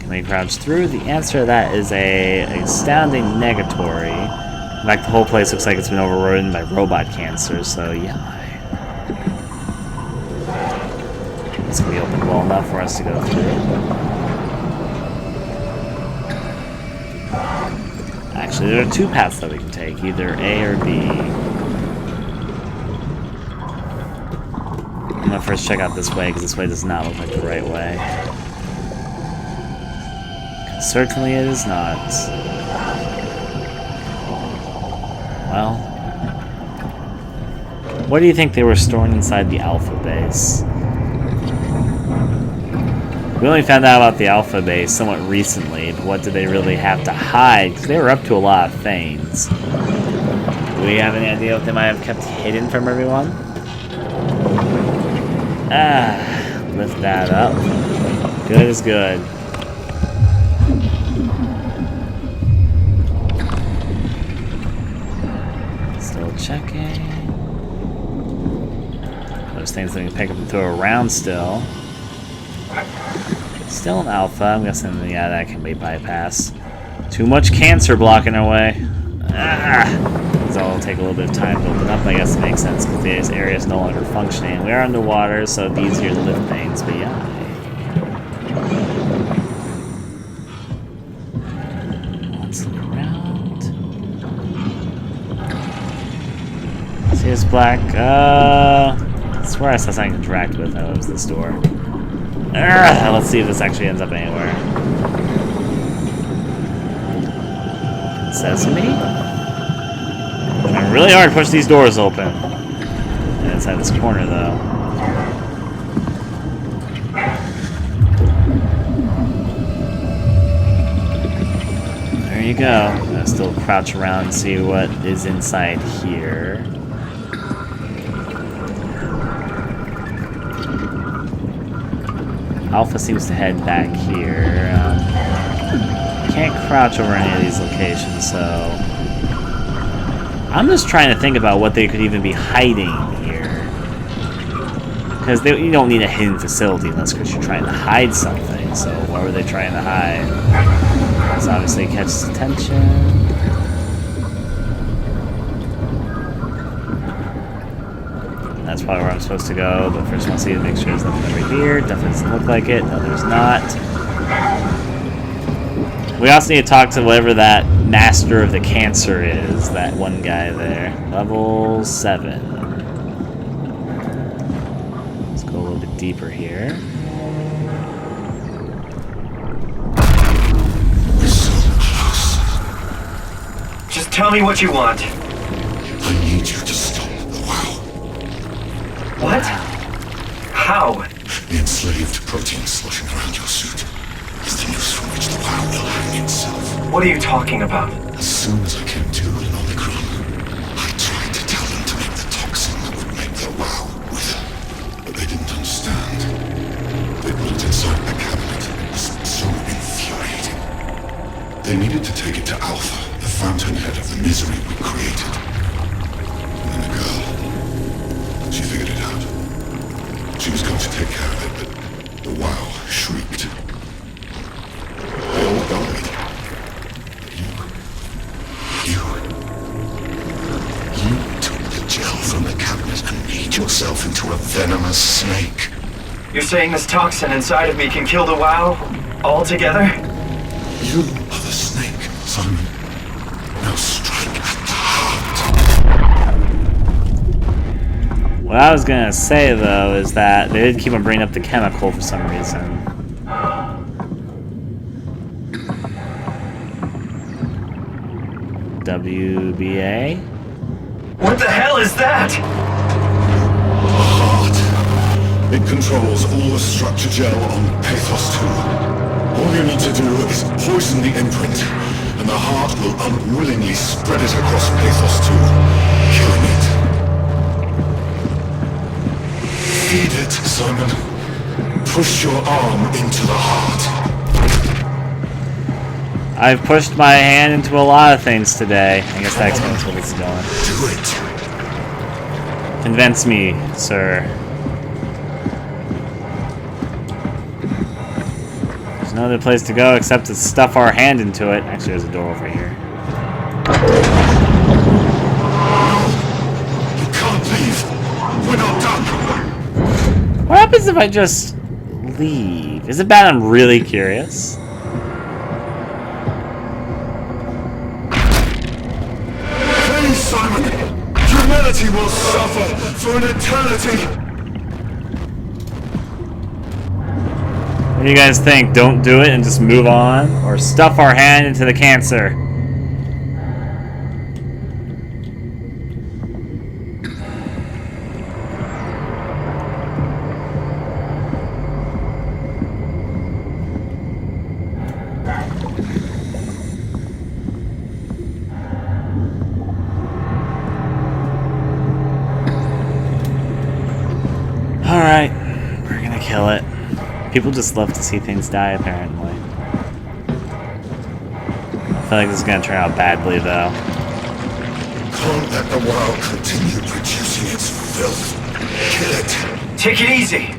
Can we crouch through? The answer to that is a astounding negatory. In fact, the whole place looks like it's been overrun by robot cancer, so yeah. It's gonna be open well enough for us to go through. Actually, there are two paths that we can take, either A or B. I'm gonna first check out this way, because this way does not look like the right way. Certainly it is not. Well, what do you think they were storing inside the Alpha base? We only found out about the Alpha base somewhat recently, but what did they really have to hide? Because they were up to a lot of things. Do we have any idea what they might have kept hidden from everyone? Lift that up. Good is good. Still checking. Those things that we can pick up and throw around still. Still an Alpha. I'm guessing, yeah, that can be bypassed. Too much cancer blocking our way. This all will take a little bit of time to open up. I guess it makes sense because this area is no longer functioning. We are underwater, so it's easier to lift things, but yeah. Let's look around. See this black? I swear I saw something to interact with. Oh, it was this door. Let's see if this actually ends up anywhere. Sesame? Trying really hard to push these doors open. And inside this corner, though. There you go. I'm gonna still crouch around and see what is inside here. Alpha seems to head back here. Can't crouch over any of these locations, so I'm just trying to think about what they could even be hiding here. Because you don't need a hidden facility unless you're trying to hide something. So what were they trying to hide? This obviously catches attention. That's probably where I'm supposed to go, but first I want to see to make sure there's nothing over here. Definitely doesn't look like it. No, there's not. We also need to talk to whatever that master of the cancer is, that one guy there. Level 7. Let's go a little bit deeper here. We're so close. Just tell me what you want. I need you to stop the WAU. What? How? The enslaved protein sloshing around your suit is the noose from which the WAU will hang itself. What are you talking about? As soon as I came to in Omicron, I tried to tell them to make the toxin that would make the WAU wither, but they didn't understand. They put it inside a cabinet. It was so infuriating. They needed to take it to Alpha, the fountainhead of the misery we created. And then the girl, she figured it out. She was going to take care of it, but the WAU shrieked. They all died. You took the gel from the cabinet and made yourself into a venomous snake. You're saying this toxin inside of me can kill the WAU altogether? You are the snake, Simon. Now strike at the heart. What I was gonna say, though, is that they did keep on bringing up the chemical for some reason. WBA? What the hell is that? The heart. It controls all the structure gel on PATHOS-II. All you need to do is poison the imprint, and the heart will unwillingly spread it across PATHOS-II, killing it. Feed it, Simon. Push your arm into the heart. I've pushed my hand into a lot of things today. I guess that explains where this is going. Do it. Convince me, sir. There's no other place to go except to stuff our hand into it. Actually, there's a door over here. You can't leave. We're not done. What happens if I just leave? Is it bad? I'm really curious. Please, Simon. Humanity will suffer for an eternity. What do you guys think? Don't do it and just move on? Or stuff our hand into the cancer? Alright, we're gonna kill it. People just love to see things die, apparently. I feel like this is gonna turn out badly, though. Can't let the WAU continue producing its filth. Kill it. Take it easy.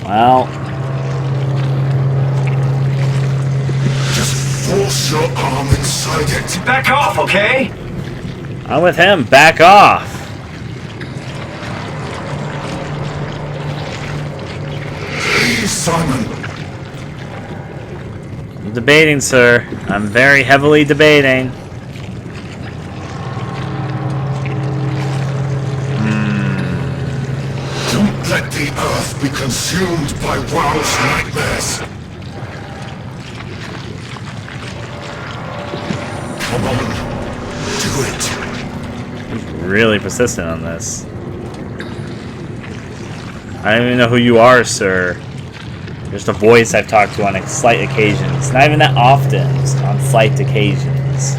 Well, Just force your arm inside it. Back off, okay? I'm with him. Back off. Please, Simon. I'm debating, sir. I'm very heavily debating. Don't let the Earth be consumed by WAU's nightmares. Come on. Do it. He's really persistent on this. I don't even know who you are, sir. Just a voice I've talked to on slight occasions. Not even that often, just on slight occasions.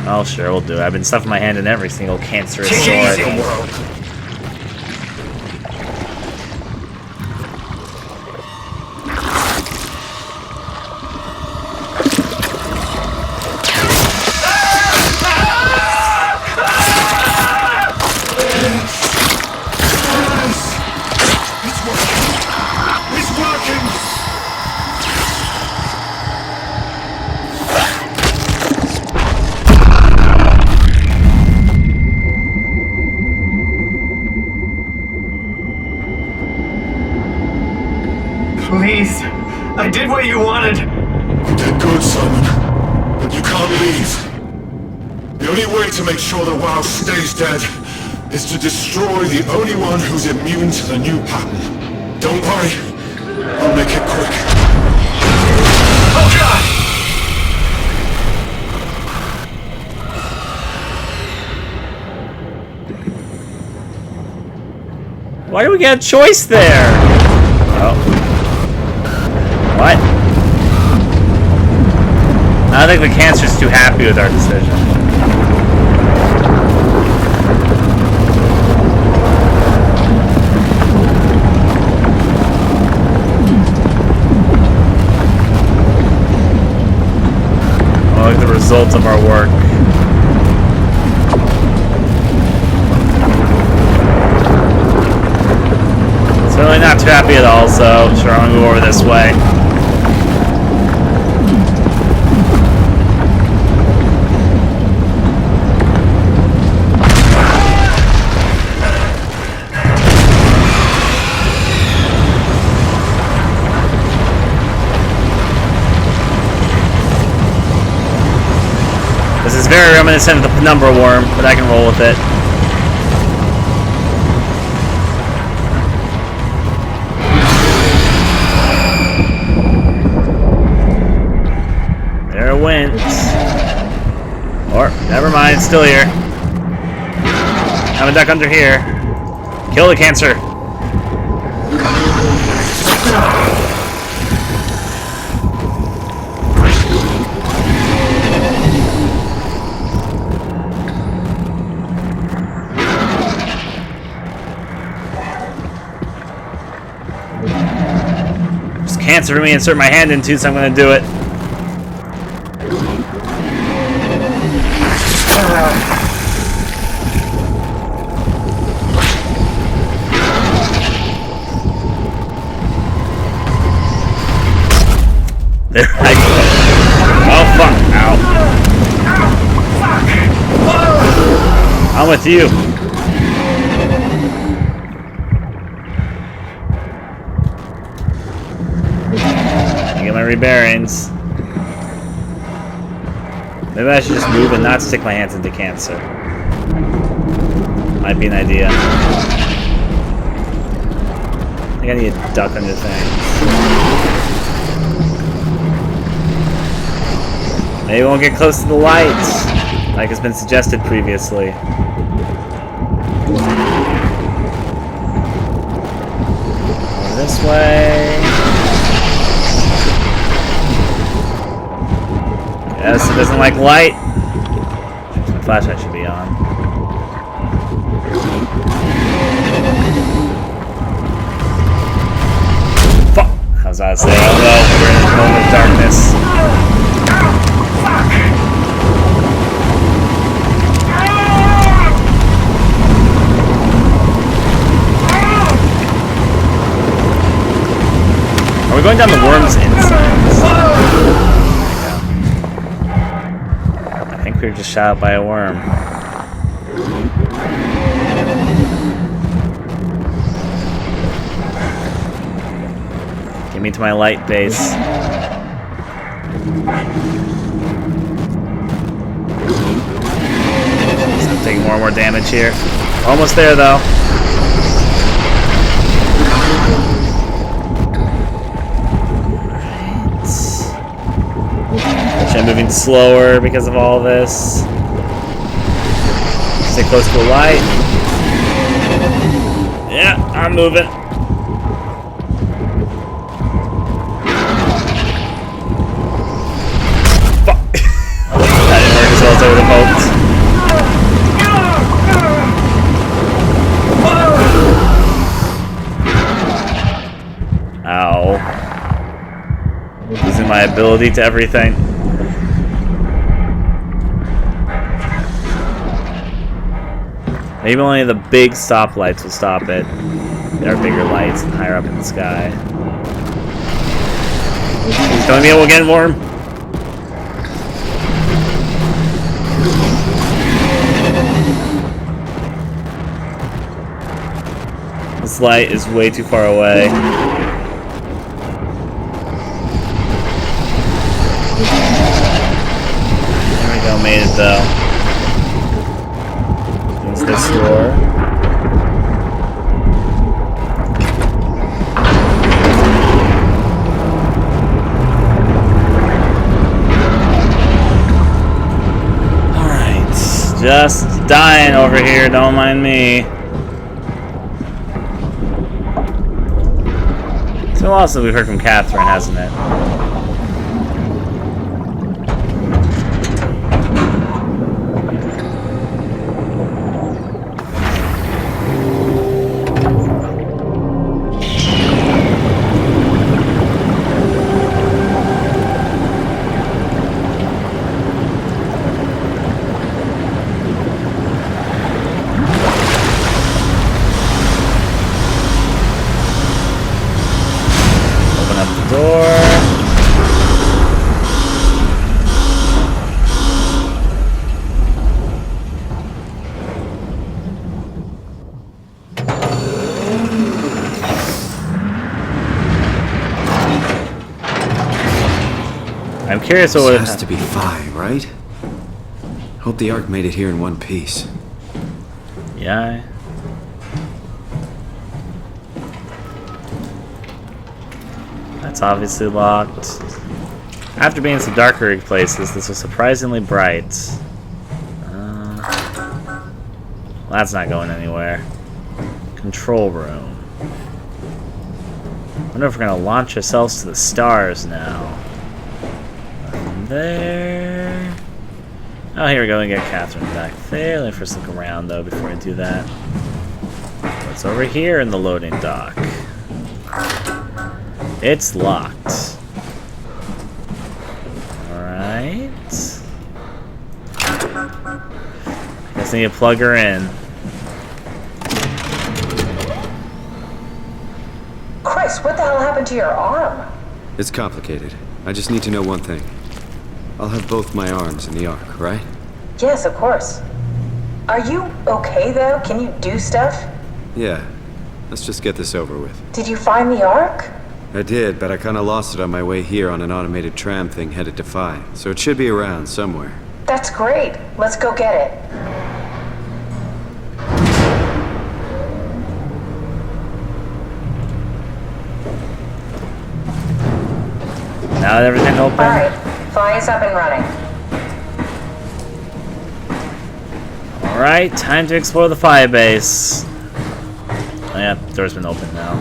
Oh, sure, we'll do it. I've been stuffing my hand in every single cancerous Take it sword. easy. The WAU. It's working. It's working. Please. I did what you wanted. You did good, Simon. But you can't leave. The only way to make sure the WAU stays dead is to destroy the only one who's immune to the new pattern. Don't worry. I'll make it quick. Oh, God! Why do we get a choice there? Oh. What? I think the cancer's too happy with our decision. I like the results of our work. Certainly not too happy at all, so sure I'm gonna go over this way. This is very reminiscent of the penumbra worm, but I can roll with it. There it went. Or, never mind, it's still here. I'm a duck under here. Kill the cancer. There's cancer for me to insert my hand into, so I'm gonna do it. I'm with you. I get my rebearings. Maybe I should just move and not stick my hands into cancer. Might be an idea. I think I need to duck under things. Maybe we won't get close to the lights, like has been suggested previously. This way. Yes, it doesn't like light. My flashlight should be on. Fuck! How's that say? Oh no, we're in a moment of darkness. Are we going down the worm's insides? I think we were just shot out by a worm. Get me to my light base. I'm taking more and more damage here. Almost there though. I'm moving slower because of all this. Stay close to the light. Yeah, I'm moving. Fuck. That didn't work as well as I would have hoped. Ow. Losing my ability to everything. Maybe only the big stoplights will stop it. There are bigger lights and higher up in the sky. Please tell me it will get warm. This light is way too far away. There we go, made it though. This door. Alright, just dying over here, don't mind me. It's been a while since we've heard from Catherine, hasn't it? I'm curious what This has to be Phi, right? Hope the Ark made it here in one piece. Yeah. That's obviously locked. After being in some darker places, this was surprisingly bright. Well, that's not going anywhere. Control room. I wonder if we're gonna launch ourselves to the stars now. There. Oh, here we go. We get Catherine back there. Let me first look around, though, before I do that. What's over here in the loading dock? It's locked. Alright. Guess I need to plug her in. Chris, what the hell happened to your arm? It's complicated. I just need to know one thing. I'll have both my arms in the Ark, right? Yes, of course. Are you okay, though? Can you do stuff? Yeah. Let's just get this over with. Did you find the Ark? I did, but I kinda lost it on my way here on an automated tram thing headed to Phi. So it should be around somewhere. That's great. Let's go get it. Now that everything open. Alright, Phi is up and running. Alright, time to explore the fire base. Oh yeah, door's been opened now.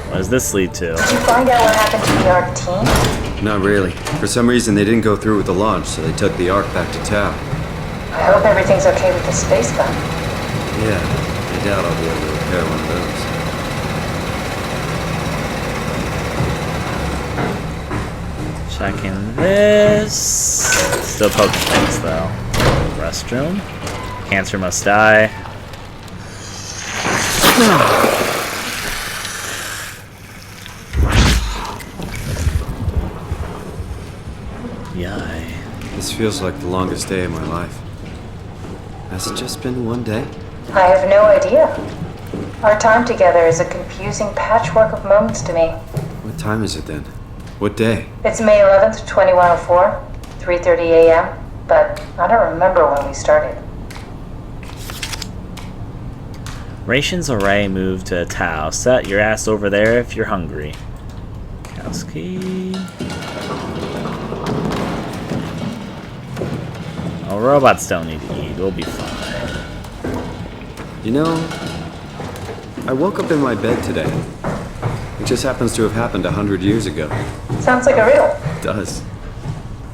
What does this lead to? Did you find out what happened to the Ark team? Not really. For some reason, they didn't go through with the launch, so they took the Ark back to Tau. I hope everything's okay with the space gun. Yeah, I doubt I'll be able to repair one of those. Checking this. Still poking things though. Restroom. Cancer must die. Yay. This feels like the longest day of my life. Has it just been one day? I have no idea. Our time together is a confusing patchwork of moments to me. What time is it then? What day? It's May 11th, 2104, 3:30 a.m., but I don't remember when we started. Rations array moved to Tau. Set your ass over there if you're hungry. Kowski. Oh, robots don't need to eat. We'll be fine. You know, I woke up in my bed today. It just happens to have happened 100 years ago. Sounds like a riddle. It does.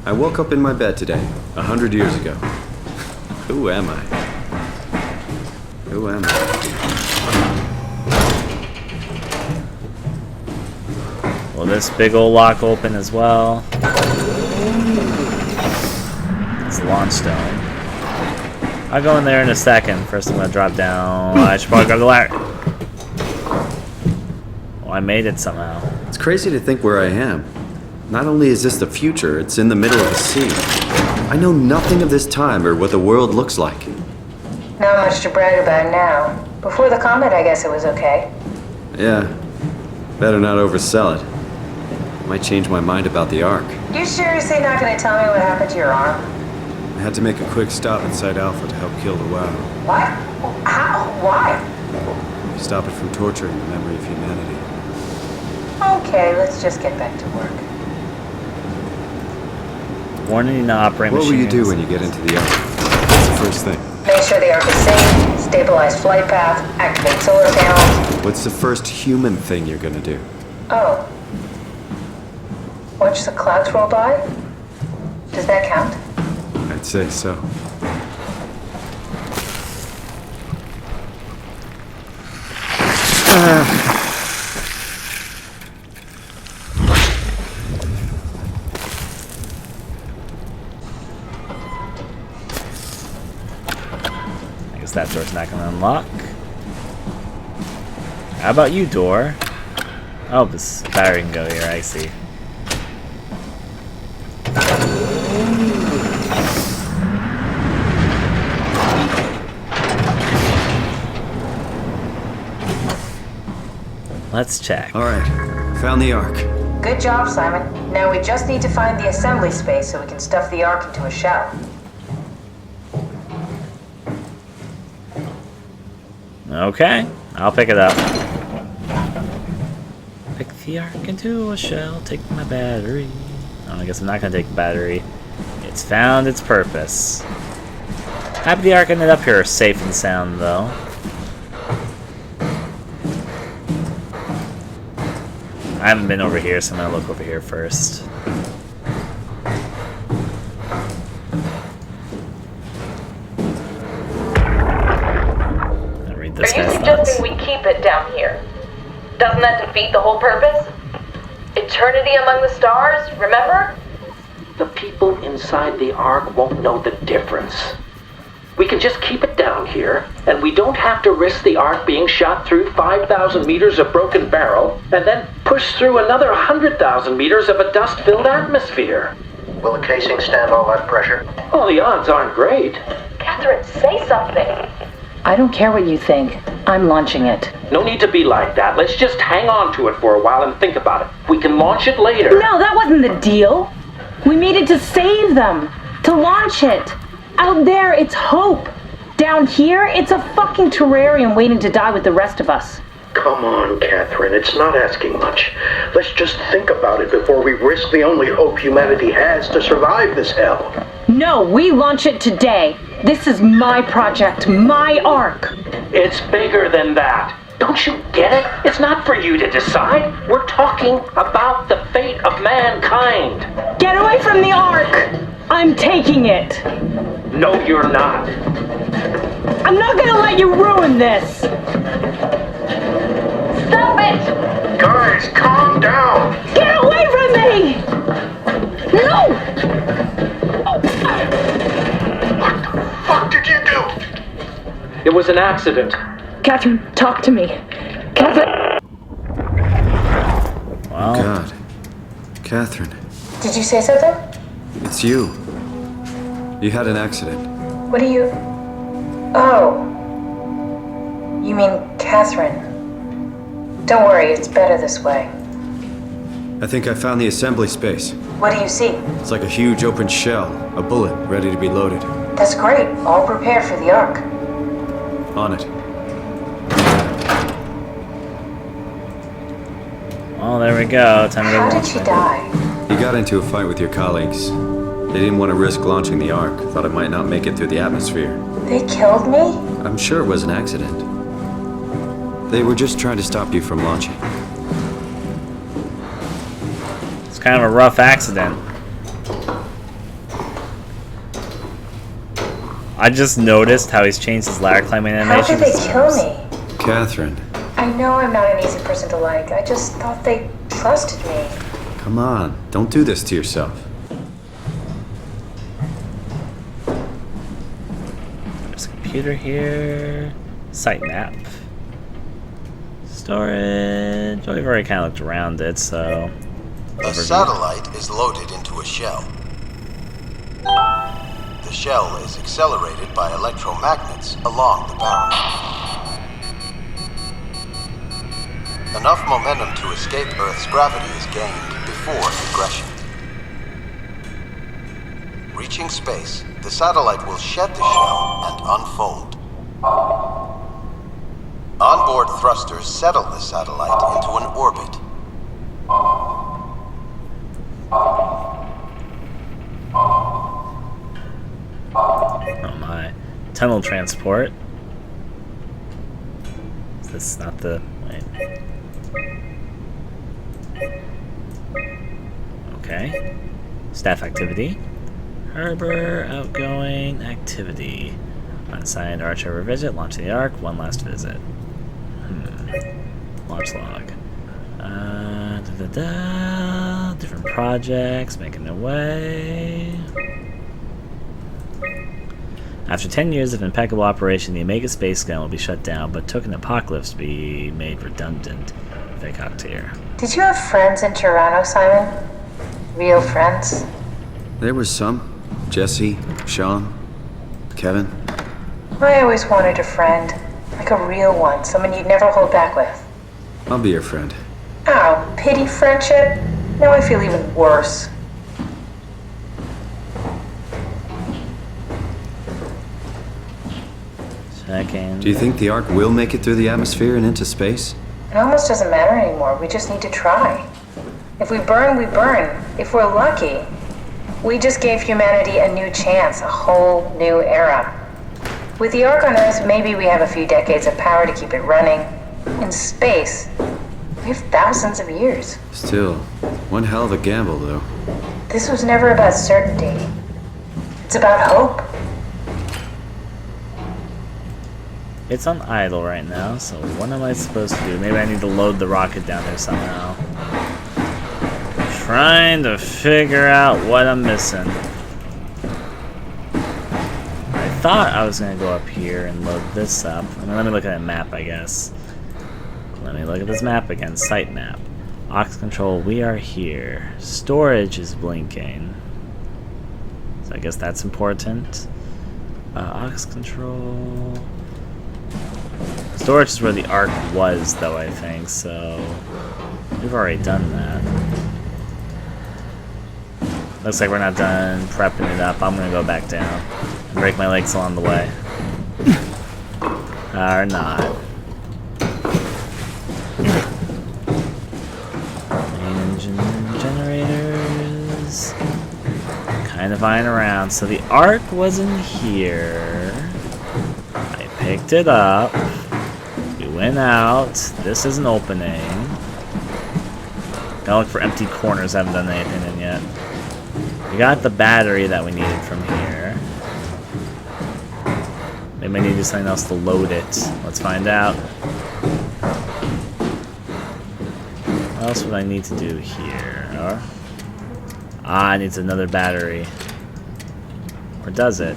I woke up in my bed today, 100 years ago. Who am I? Who am I? Will this big old lock open as well? It's the launch stone. I'll go in there in a second. First I'm gonna drop down. I should probably grab the ladder. Oh, I made it somehow. It's crazy to think where I am. Not only is this the future, it's in the middle of the sea. I know nothing of this time or what the world looks like. Not much to brag about now. Before the comet, I guess it was okay. Yeah, better not oversell it. Might change my mind about the Ark. You seriously not gonna tell me what happened to your arm? I had to make a quick stop inside Alpha to help kill the WAU. What? How? Why? Stop it from torturing the memory of humanity. Okay, let's just get back to work. Warning to operate What will you machines. do when you get into the Ark? That's the first thing. Make sure the Ark is safe, stabilize flight path, activate solar panels. What's the first human thing you're gonna do? Oh. Watch the clouds roll by? Does that count? I'd say so. I guess that door's not gonna unlock. How about you, door? Oh, this battery can go here, I see. Let's check. Alright, found the Ark. Good job, Simon. Now we just need to find the assembly space so we can stuff the Ark into a shell. Okay, I'll pick it up. Pick the Ark into a shell, take my battery. Oh, I guess I'm not gonna take the battery. It's found its purpose. Happy the Ark ended up here safe and sound, though. I haven't been over here, so I'm gonna look over here first. I'll read this Are you guy's suggesting thoughts. we keep it down here? Doesn't that defeat the whole purpose? Eternity among the stars, remember? The people inside the Ark won't know the difference. We can just keep it down here, and we don't have to risk the Ark being shot through 5,000 meters of broken barrel, and then push through another 100,000 meters of a dust-filled atmosphere. Will the casing stand all that pressure? Well, the odds aren't great. Catherine, say something. I don't care what you think. I'm launching it. No need to be like that. Let's just hang on to it for a while and think about it. We can launch it later. No, that wasn't the deal. We made it to save them. To launch it. Out there, it's hope. Down here, it's a fucking terrarium waiting to die with the rest of us. Come on, Catherine. It's not asking much. Let's just think about it before we risk the only hope humanity has to survive this hell. No, we launch it today. This is my project, my ark. It's bigger than that. Don't you get it? It's not for you to decide. We're talking about the fate of mankind. Get away from the ark! I'm taking it. No, you're not. I'm not gonna let you ruin this. Stop it! Guys, calm down! Get away from me! No! What the fuck did you do? It was an accident. Catherine, talk to me. Catherine. Well, God. Catherine, Did you say something? it's you. You had an accident. What do you... Oh. You mean Catherine. Don't worry, it's better this way. I think I found the assembly space. What do you see? It's like a huge open shell, a bullet ready to be loaded. That's great. All prepared for the ark. On it. well, there we go. Time to go How did launch she it. die? You got into a fight with your colleagues. They didn't want to risk launching the Ark. Thought it might not make it through the atmosphere. They killed me? I'm sure it was an accident. They were just trying to stop you from launching. It's kind of a rough accident. I just noticed how he's changed his ladder climbing How animation. did they kill me? Catherine, I know I'm not an easy person to like. I just thought they trusted me. come on. Don't do this to yourself. There's a computer here. Sitemap. Storage. Well, we've already kind of looked around it, so. A satellite is loaded into a shell. The shell is accelerated by electromagnets along the barrel. Enough momentum to escape Earth's gravity is gained before regression. Reaching space, the satellite will shed the shell and unfold. Onboard thrusters settle the satellite into an orbit. Oh my. Tunnel transport. Is this not the. Wait. Okay. Staff activity. Harbor outgoing activity. Unsigned Archer visit. Launching the Ark. One last visit. Launch log. Different projects making their way. After 10 years of impeccable operation, the Omega Space Gun will be shut down, but token apocalypse to be made redundant. Vacoctier. Did you have friends in Toronto, Simon? Real friends? There was some. Jesse, Sean, Kevin. I always wanted a friend. Like a real one. Someone you'd never hold back with. I'll be your friend. Ow, pity friendship? Now I feel even worse. Checking. Do you think the Ark will make it through the atmosphere and into space? It almost doesn't matter anymore. We just need to try. If we burn, we burn. If we're lucky, we just gave humanity a new chance, a whole new era. With the Ark on Earth, maybe we have a few decades of power to keep it running. In space, we have thousands of years. Still, one hell of a gamble, though. This was never about certainty. It's about hope. It's on idle right now, so what am I supposed to do? Maybe I need to load the rocket down there somehow. Trying to figure out what I'm missing. I thought I was going to go up here and load this up. I mean, let me look at a map, I guess. Let me look at this map again. Site map. Aux control, we are here. Storage is blinking. So I guess that's important. Aux control. Storage is where the Ark was, though, I think, so we've already done that. Looks like we're not done prepping it up. I'm gonna go back down and break my legs along the way. Or not. Engine generators. Kind of eyeing around. So the Ark wasn't here. I picked it up. We went out. This is an opening. Gotta look for empty corners. I haven't done anything in yet. We got the battery that we needed from here. Maybe I need to do something else to load it. Let's find out. What else would I need to do here? It needs another battery. Or does it?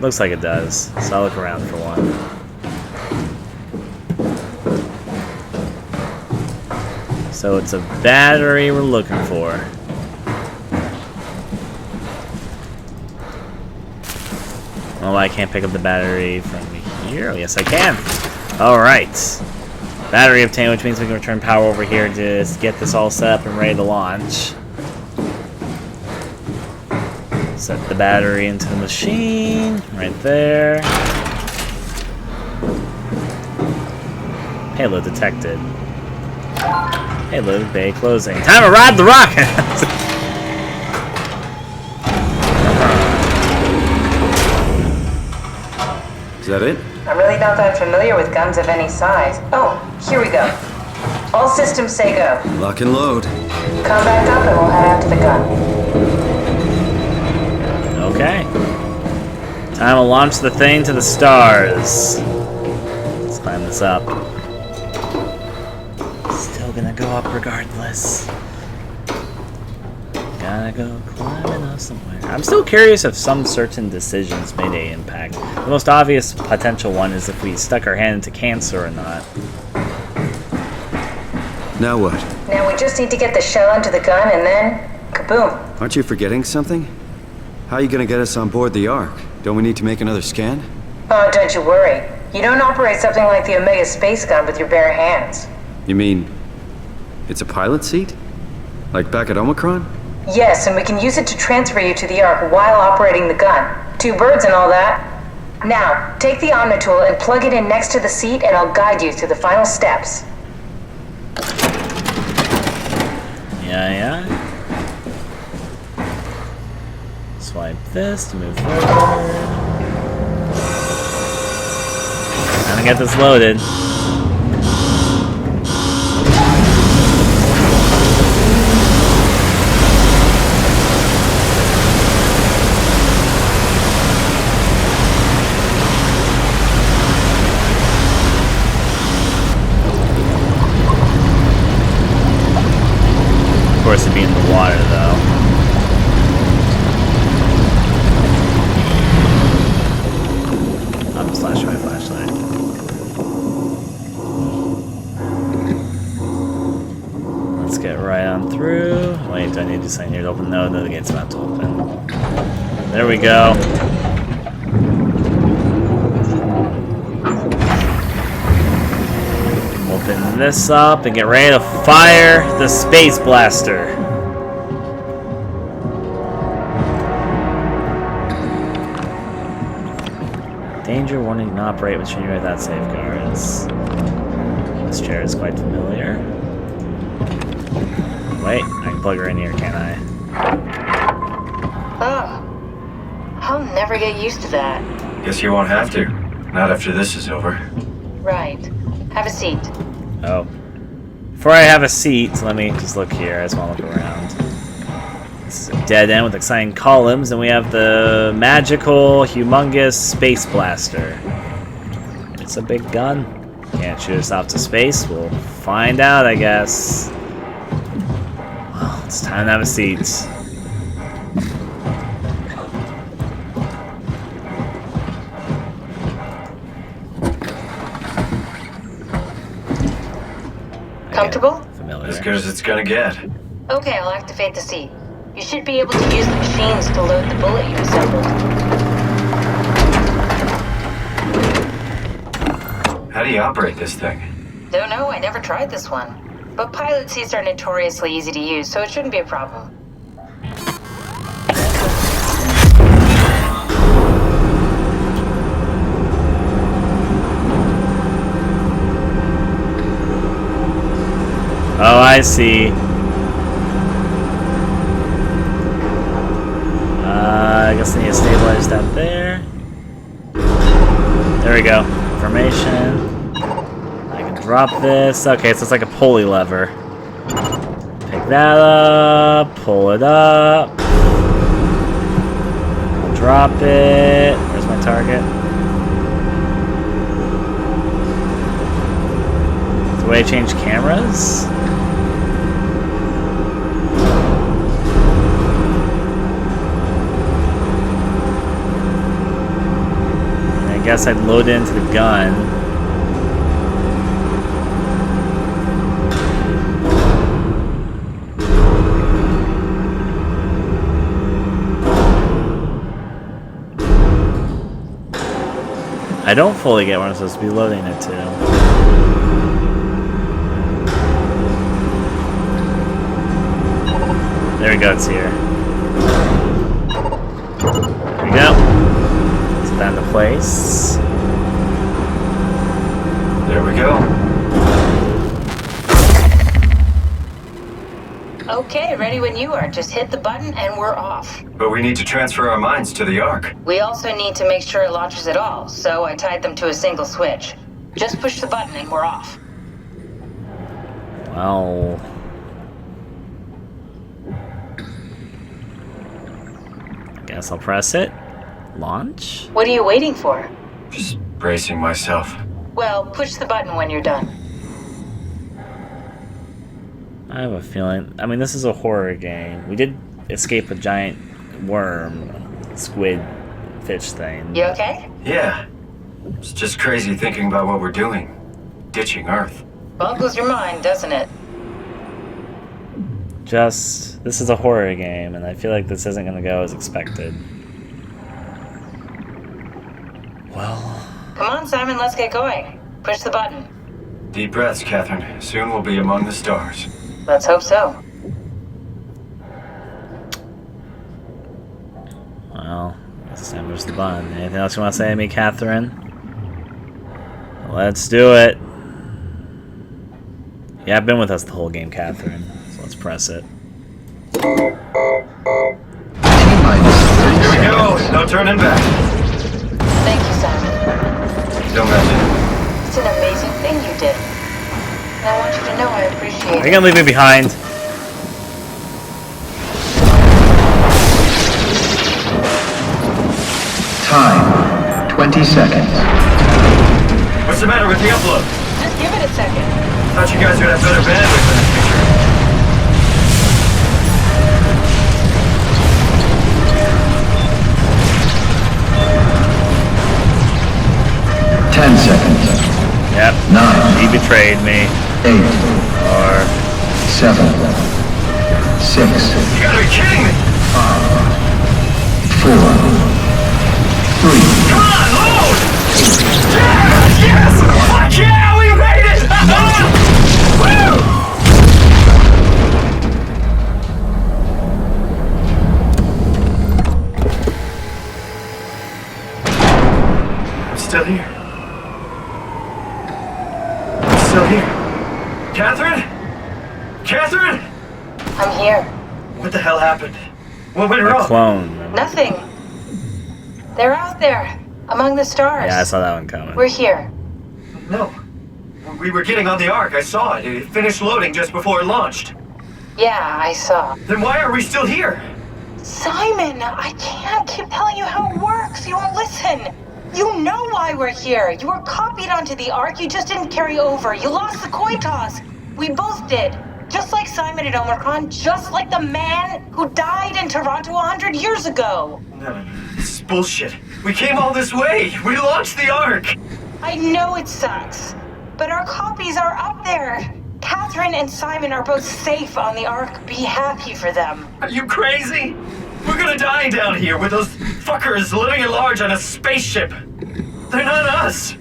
Looks like it does. So I'll look around for one. So it's a battery we're looking for. Oh, I can't pick up the battery from here. Oh, yes, I can. Alright. Battery obtained, which means we can return power over here to just get this all set up and ready to launch. Set the battery into the machine. Right there. Payload detected. Payload bay closing. Time to ride the rocket! Is that it? I'm really not that familiar with guns of any size. Oh, here we go. All systems say go. Lock and load. Come back up and we'll head out to the gun. Okay. Time to launch the thing to the stars. Let's climb this up. Still gonna go up regardless. Gotta go climbing up somewhere. I'm still curious if some certain decisions made an impact. The most obvious potential one is if we stuck our hand into cancer or not. Now what? Now we just need to get the shell onto the gun and then kaboom. Aren't you forgetting something? How are you gonna get us on board the Ark? Don't we need to make another scan? Oh, don't you worry. You don't operate something like the Omega space gun with your bare hands. You mean it's a pilot seat? Like back at Omicron? Yes, and we can use it to transfer you to the Ark while operating the gun. 2 birds and all that. Now, take the Omnitool and plug it in next to the seat and I'll guide you through the final steps. Yeah. Swipe this to move forward. Time to get this loaded. Of course, it'd be in the water, though. I'm just flashing my flashlight. Let's get right on through. Wait, do I need to sign here to open? No, the gate's about to open. There we go. Open this up and get ready to fire the space blaster. Danger warning, not operate machinery without safeguards. This chair is quite familiar. Wait, I can plug her in here, can't I? Oh. I'll never get used to that. Guess you won't have to. Not after this is over. Right. Have a seat. Oh. Before I have a seat, let me just look here. I just want to look around. This is a dead end with exciting columns, and we have the magical, humongous space blaster. It's a big gun. Can't shoot us off to space. We'll find out, I guess. Well, it's time to have a seat. Comfortable? Familiar. As good as it's gonna get. Okay, I'll activate the seat. You should be able to use the machines to load the bullet you assembled. How do you operate this thing? Don't know, I never tried this one. But pilot seats are notoriously easy to use, so it shouldn't be a problem. Oh, I see. I guess I need to stabilize that there. There we go. Information. I can drop this. Okay, so it's like a pulley lever. Pick that up. Pull it up. Drop it. Where's my target? The way I change cameras? I guess I'd load it into the gun. I don't fully get what I'm supposed to be loading it to. There we go, it's here. There we go. Down to place. There we go. Okay, ready when you are. Just hit the button and we're off. But we need to transfer our minds to the Ark. We also need to make sure it launches at all, so I tied them to a single switch. Just push the button and we're off. Well... I guess I'll press it. Launch? What are you waiting for? Just bracing myself. Well, push the button when you're done. I have a feeling... I mean, this is a horror game. We did escape a giant worm, squid, fish thing. You okay? Yeah. It's just crazy thinking about what we're doing. Ditching Earth. Boggles your mind, doesn't it? Just... This is a horror game, and I feel like this isn't going to go as expected. Well... Come on, Simon, let's get going. Push the button. Deep breaths, Catherine. Soon we'll be among the stars. Let's hope so. Well, this time push the button. Anything else you want to say to me, Catherine? Let's do it. Yeah, I've been with us the whole game, Catherine. So let's press it. Here we go. No turning back. Thank you, Simon. Don't mention It's an amazing thing you did. And I want you to know I appreciate Are you it. gonna leave me behind? Time, 20 seconds. What's the matter with the upload? Just give it a second. Thought you guys would have better bandwidth in the future. 10 seconds. Yep. 9. He betrayed me. 8. Or... 7. 6. You gotta be kidding me! 4. 3. Come on, load! Yeah! Yes! Fuck yeah! We made it! Woo! I'm still here. I'm still here. Catherine? Catherine? I'm here. What the hell happened? What went A wrong? clone. Nothing. They're out there, among the stars. Yeah, I saw that one coming. We're here. No. We were getting on the Ark. I saw it. It finished loading just before it launched. Yeah, I saw. Then why are we still here? Simon, I can't keep telling you how it works. You won't listen. You know why we're here. You were copied onto the Ark. You just didn't carry over. You lost the coin toss. We both did. Just like Simon at Omicron, just like the man who died in Toronto 100 years ago. No. This is bullshit. We came all this way. We launched the Ark. I know it sucks, but our copies are up there. Catherine and Simon are both safe on the Ark. Be happy for them. Are you crazy? We're gonna die down here with those fuckers living at large on a spaceship. They're not us.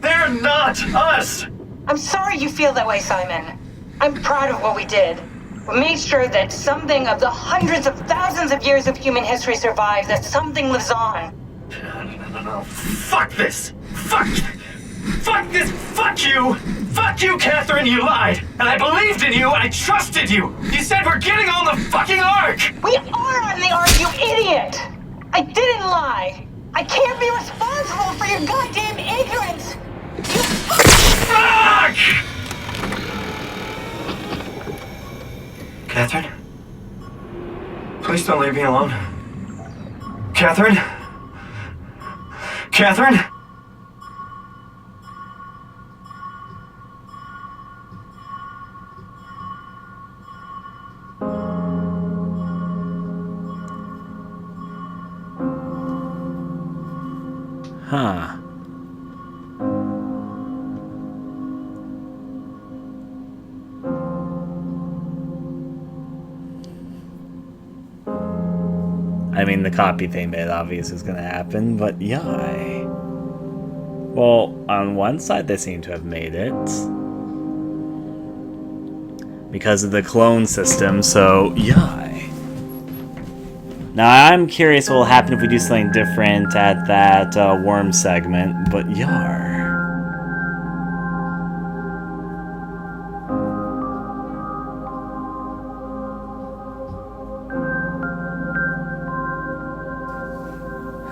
They're not us. I'm sorry you feel that way, Simon. I'm proud of what we did. We made sure that something of the hundreds of thousands of years of human history survives, that something lives on. No. Fuck this. Fuck this. Fuck you. Fuck you, Catherine. You lied. And I believed in you. I trusted you. You said we're getting on the fucking Ark. We are on the Ark, you idiot. I didn't lie. I can't be responsible for your goddamn ignorance. Fuck! Catherine? Please don't leave me alone. Catherine? Catherine? Huh. I mean, the copy thing made obvious is going to happen, but yay. Well, on one side they seem to have made it because of the clone system, so yay. Now I'm curious what will happen if we do something different at that worm segment, but yar.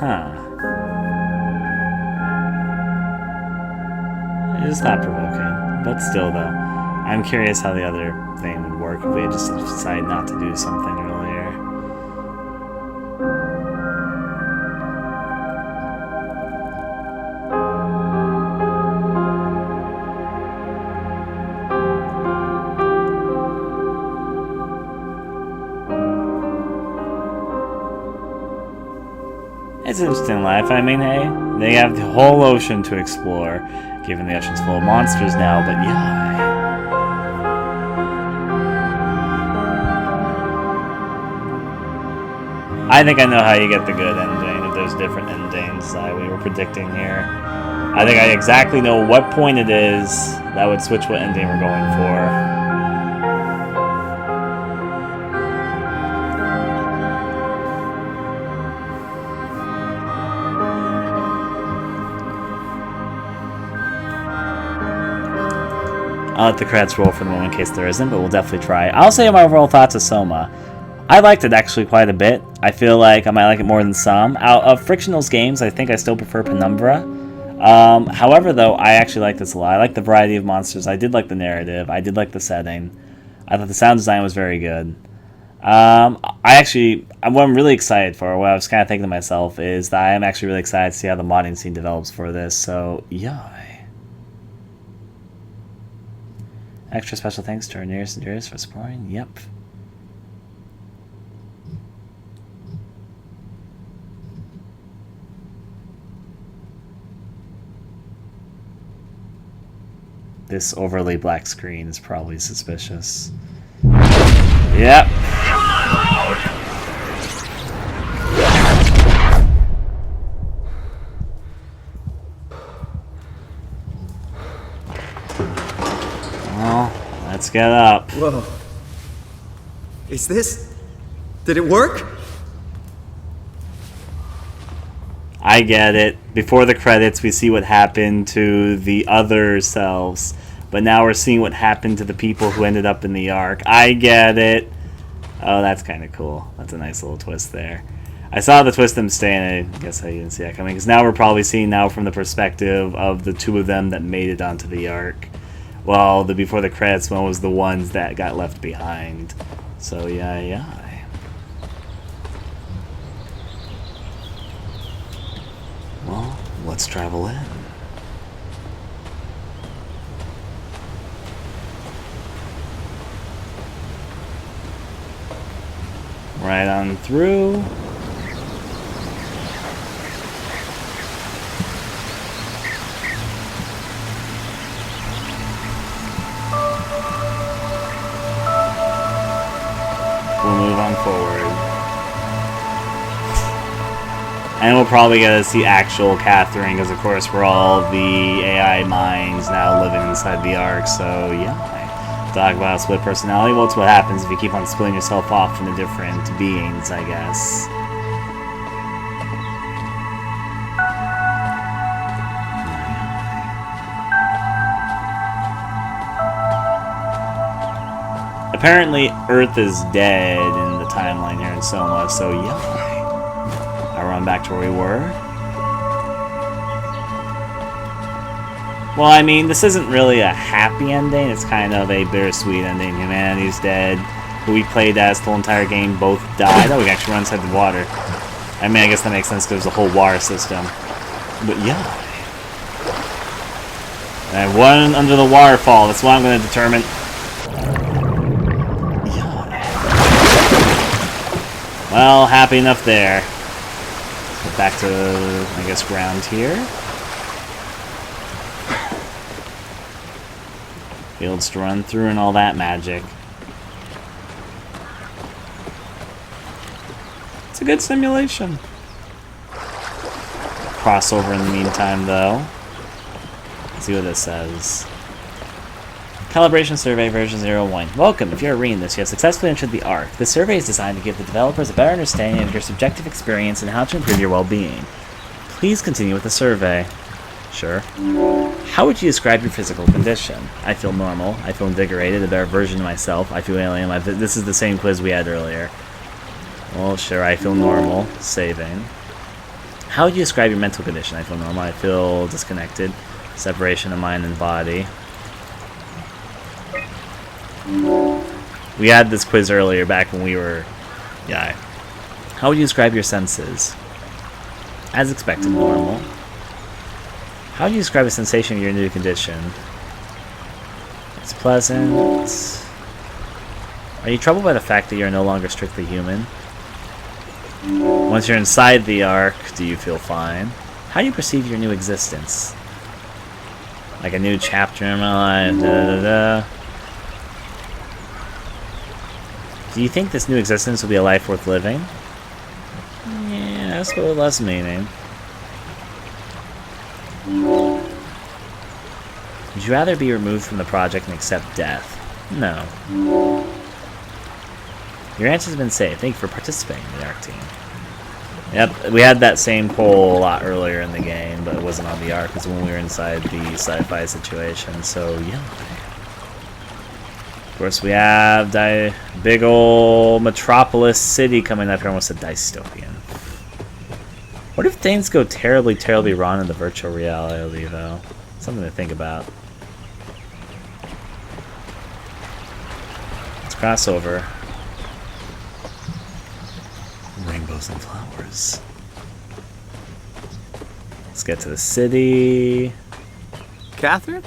Huh. It is not provoking, but still though. I'm curious how the other thing would work if we had just decided not to do something earlier. It's an interesting life. I mean, hey, they have the whole ocean to explore, given the ocean's full of monsters now, but yeah. I think I know how you get the good ending, if there's different endings that we were predicting here. I think I exactly know what point it is that would switch what ending we're going for. I'll let the credits roll for the moment in case there isn't, but we'll definitely try. I'll say my overall thoughts of SOMA. I liked it actually quite a bit. I feel like I might like it more than some. Out of Frictional's games, I think I still prefer Penumbra. However, though, I actually like this a lot. I like the variety of monsters. I did like the narrative. I did like the setting. I thought the sound design was very good. What I'm really excited for, what I was kind of thinking to myself, is that I am actually really excited to see how the modding scene develops for this. So, yeah. Extra special thanks to our nearest and dearest for supporting. Yep. This overly black screen is probably suspicious. Yep. Well, let's get up. Whoa. Is this... Did it work? I get it. Before the credits, we see what happened to the other selves. But now we're seeing what happened to the people who ended up in the Ark. I get it. Oh, that's kind of cool. That's a nice little twist there. I saw the twist them staying. I guess I didn't see that coming. Because now we're probably seeing now from the perspective of the two of them that made it onto the Ark. Well, before the credits, one was the ones that got left behind. So, yeah. Well, let's travel in. Right on through. on forward. And we'll probably get to see actual Catherine, because of course we're all the AI minds now living inside the Ark, so yeah. Talk about split personality. Well, it's what happens if you keep on splitting yourself off into different beings, I guess. Apparently, Earth is dead in the timeline here in SOMA, so yeah. I run back to where we were. Well, I mean, this isn't really a happy ending. It's kind of a bittersweet ending. Humanity's dead. Who we played as the whole entire game both died. Oh, we can actually run inside the water. I mean, I guess that makes sense because there's a whole water system. But yeah. And I have one under the waterfall. That's what I'm going to determine. Yeah. Well, happy enough there. Get back to, I guess, ground here. Fields to run through and all that magic. It's a good simulation. Crossover in the meantime, though. Let's see what this says. Calibration Survey version 01. Welcome. If you're reading this, you have successfully entered the Ark. This survey is designed to give the developers a better understanding of your subjective experience and how to improve your well-being. Please continue with the survey. Sure. How would you describe your physical condition? I feel normal. I feel invigorated, a better version of myself. I feel alien. This is the same quiz we had earlier. Well, sure, I feel normal. Saving. How would you describe your mental condition? I feel normal. I feel disconnected. Separation of mind and body. We had this quiz earlier back when we were... Yeah. How would you describe your senses? As expected, normal. How do you describe a sensation of your new condition? It's pleasant. Are you troubled by the fact that you're no longer strictly human? Once you're inside the Ark, do you feel fine? How do you perceive your new existence? Like a new chapter in my life. Da, da, da. Do you think this new existence will be a life worth living? Yeah, that's what less meaning. Would you rather be removed from the project and accept death? No. Your answer's been saved. Thank you for participating in the Ark team. Yep, we had that same poll a lot earlier in the game, but it wasn't on the Ark. It was when we were inside the sci-fi situation, so yeah. Of course, we have big ol' metropolis city coming up here. I almost said dystopian. What if things go terribly, terribly wrong in the virtual reality, though? Something to think about. Let's cross over. Rainbows and flowers. Let's get to the city. Catherine?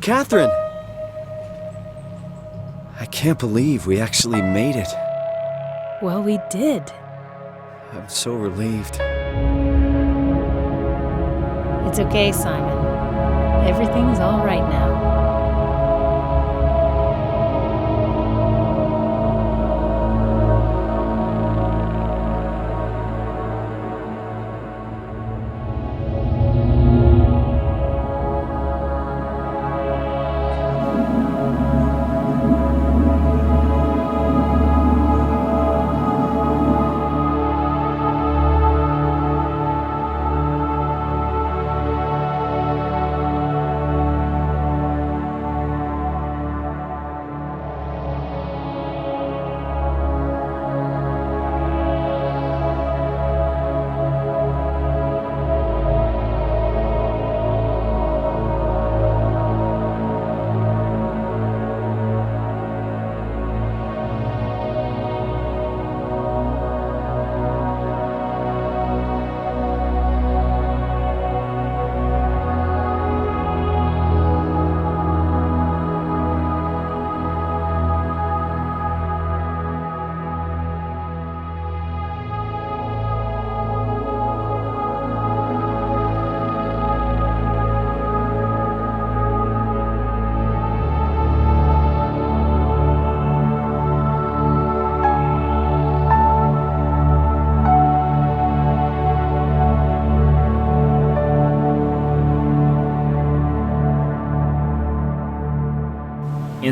Catherine! I can't believe we actually made it. Well, we did. I'm so relieved. It's okay, Simon. Everything's all right now.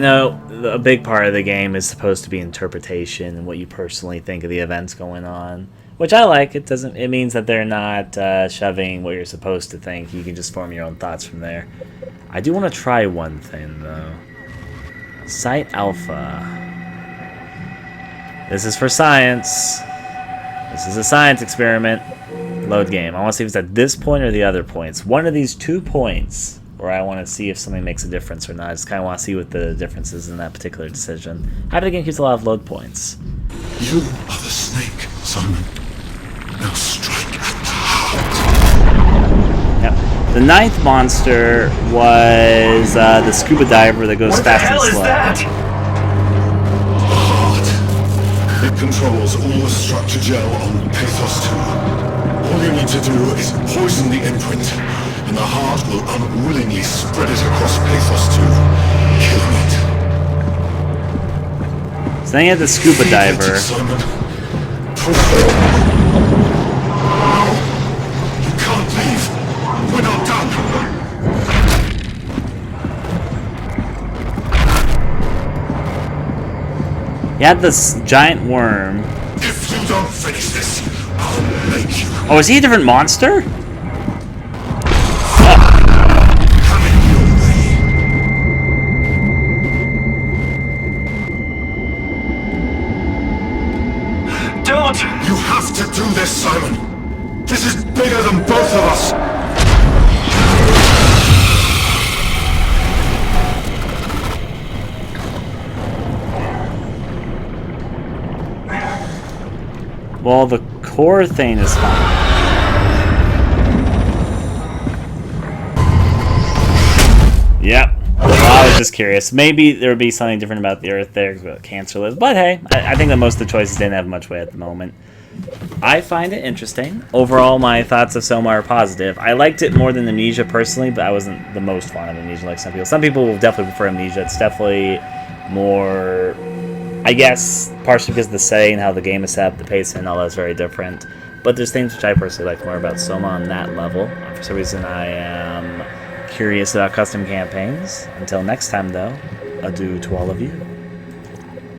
You know, a big part of the game is supposed to be interpretation and what you personally think of the events going on, which I like. It means that they're not shoving what you're supposed to think. You can just form your own thoughts from there. I do want to try one thing though. Site Alpha. This is for science. This is a science experiment. Load game. I want to see if it's at this point or the other points. One of these 2 points where I want to see if something makes a difference or not. I just kind of want to see what the difference is in that particular decision. Having the game keeps a lot of load points. You are the snake, Simon. Now strike at the heart. Yep. The 9th monster was the scuba diver that goes fast and slow. What the hell is that? It controls all the structure gel on PATHOS-II. All you need to do is poison the imprint, and the heart will unwillingly spread it across PATHOS-II, killing it. So then you have the scuba diver. Simon. No! You can't leave! We're not done! You had this giant worm. If you don't finish this, I'll make you. Oh, is he a different monster? Coming your way. Don't! You have to do this, Simon. This is bigger than both of us. Well, the core thing is fine. Yep. Well, I was just curious. Maybe there would be something different about the Earth there, about cancer lives. But hey, I think that most of the choices didn't have much weight at the moment. I find it interesting. Overall, my thoughts of SOMA are positive. I liked it more than Amnesia personally, but I wasn't the most fond of Amnesia like some people. Some people will definitely prefer Amnesia. It's definitely more, I guess, partially because of the setting, how the game is set up, the pacing, and all that's very different. But there's things which I personally like more about SOMA on that level. For some reason, I am curious about custom campaigns. Until next time, though, adieu to all of you.